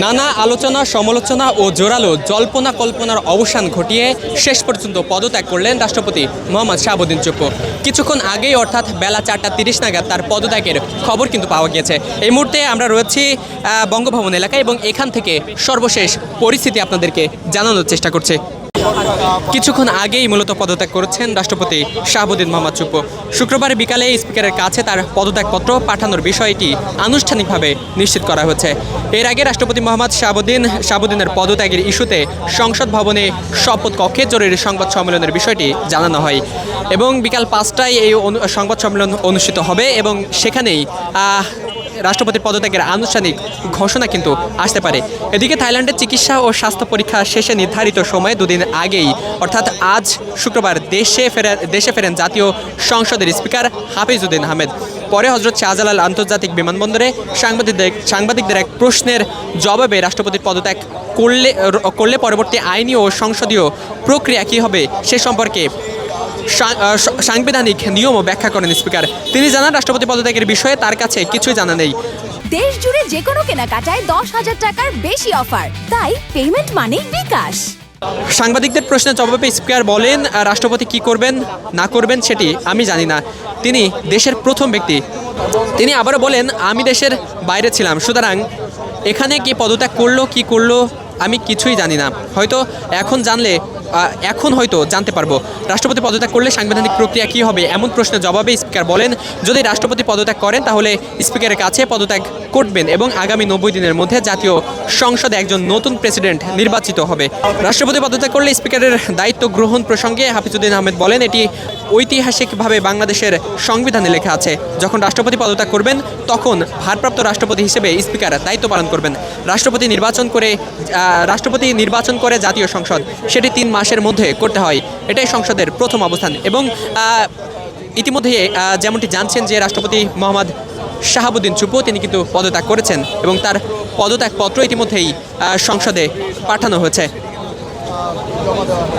নানা আলোচনা সমালোচনা ও জোরালো জল্পনা কল্পনার অবসান ঘটিয়ে শেষ পর্যন্ত পদত্যাগ করলেন রাষ্ট্রপতি মোহাম্মদ শাহাবুদ্দিন চুপ্পু। কিছুক্ষণ আগেই অর্থাৎ বেলা 4:30 নাগাদ তার পদত্যাগের খবর কিন্তু পাওয়া গিয়েছে। এই মুহূর্তে আমরা রয়েছি বঙ্গভবন এলাকায় এবং এখান থেকে সর্বশেষ পরিস্থিতি আপনাদেরকে জানানোর চেষ্টা করছি। কিছুক্ষণ আগেই মূলত পদত্যাগ করেছেন রাষ্ট্রপতি শাহাবুদ্দিন মোহাম্মদ চুপ্পু। শুক্রবার বিকালে স্পিকারের কাছে তার পদত্যাগপত্র পাঠানোর বিষয়টি আনুষ্ঠানিকভাবে নিশ্চিত করা হয়েছে। এর আগে রাষ্ট্রপতি মোহাম্মদ শাহাবুদ্দিনের পদত্যাগের ইস্যুতে সংসদ ভবনে শপথ কক্ষে জরুরি সংবাদ সম্মেলনের বিষয়টি জানানো হয় এবং বিকাল 5টায় এই সংবাদ সম্মেলন অনুষ্ঠিত হবে এবং সেখানেই রাষ্ট্রপতির পদত্যাগের আনুষ্ঠানিক ঘোষণা কিন্তু আসতে পারে। এদিকে থাইল্যান্ডের চিকিৎসা ও স্বাস্থ্য পরীক্ষা শেষে নির্ধারিত সময়ে দুদিন আগেই অর্থাৎ আজ শুক্রবার দেশে ফেরেন জাতীয় সংসদের স্পিকার হাফিজউদ্দিন আহমেদ। পরে হজরত শাহজালাল আন্তর্জাতিক বিমানবন্দরে সাংবাদিকদের এক প্রশ্নের জবাবে রাষ্ট্রপতির পদত্যাগ করলে পরবর্তী আইনি ও সংসদীয় প্রক্রিয়া কী হবে সে সম্পর্কে সাংবিধানিক নিয়মও ব্যাখ্যা করেন স্পিকার। তিনি জানান রাষ্ট্রপতি পদত্যাগের বিষয়ে তার কাছে কিছুই জানা নেই। দেশ জুড়ে যে কোনো কেনাকাটায় 10,000 টাকার বেশি অফার, তাই পেমেন্ট মানেই বিকাশ। সাংবাদিকদের প্রশ্নের জবাবে স্পিকার বলেন, রাষ্ট্রপতি কি করবেন না করবেন সেটি আমি জানি না, তিনি দেশের প্রথম ব্যক্তি। তিনি আবারও বলেন, আমি দেশের বাইরে ছিলাম, সুতরাং এখানে কি পদত্যাগ করলো কি করলো আমি কিছুই জানি না, এখন হয়তো জানতে পারবো। রাষ্ট্রপতি পদত্যাগ করলে সাংবিধানিক প্রক্রিয়া কী হবে এমন প্রশ্নের জবাবে স্পিকার বলেন, যদি রাষ্ট্রপতি পদত্যাগ করেন তাহলে স্পিকারের কাছে পদত্যাগ করবেন এবং আগামী 90 দিনের মধ্যে জাতীয় সংসদে একজন নতুন প্রেসিডেন্ট নির্বাচিত হবে। রাষ্ট্রপতি পদত্যাগ করলে স্পিকারের দায়িত্ব গ্রহণ প্রসঙ্গে হাফিজউদ্দিন আহমেদ বলেন, এটি ঐতিহাসিকভাবে বাংলাদেশের সংবিধানে লেখা আছে, যখন রাষ্ট্রপতি পদত্যাগ করবেন তখন ভারপ্রাপ্ত রাষ্ট্রপতি হিসেবে স্পিকার দায়িত্ব পালন করবেন। রাষ্ট্রপতি নির্বাচন করে জাতীয় সংসদ, সেটি 3 মাসের মধ্যে করতে হয়, এটাই সংসদের প্রথম অবস্থান। এবং ইতিমধ্যে যেমনটি জানছেন যে রাষ্ট্রপতি মোহাম্মদ শাহাবুদ্দিন চুপ্পু তিনি কিন্তু পদত্যাগ করেছেন এবং তার পদত্যাগপত্র ইতিমধ্যেই সংসদে পাঠানো হয়েছে।